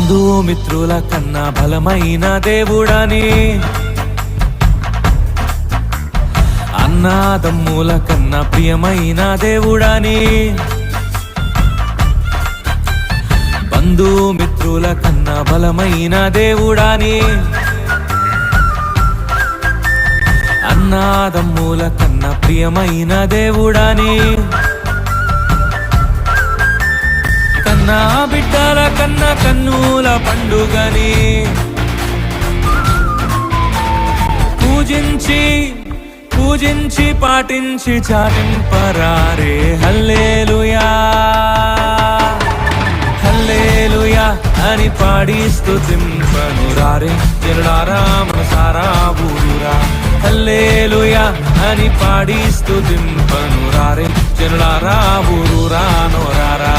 బంధుమిత్రుల కన్నా బలమైన దేవుడని, అన్నాదమ్ముల కన్నా ప్రియమైన దేవుడని, బంధుమిత్రుల కన్నా బలమైన దేవుడని, అన్నాదమ్ముల కన్నా ప్రియమైన దేవుడని, కన్నా బిడ్డల కన్నా కన్నుల పండుగని పూజించి పాటించి చాటింపరారే హల్లెలూయా హల్లెలూయా అని పాడి స్తుతింపను రారే జనులారా మనసారా ఊరురా. హల్లెలూయా అని పాడి స్తుతింపను రారే జనులారా ఊరురా నోరారా.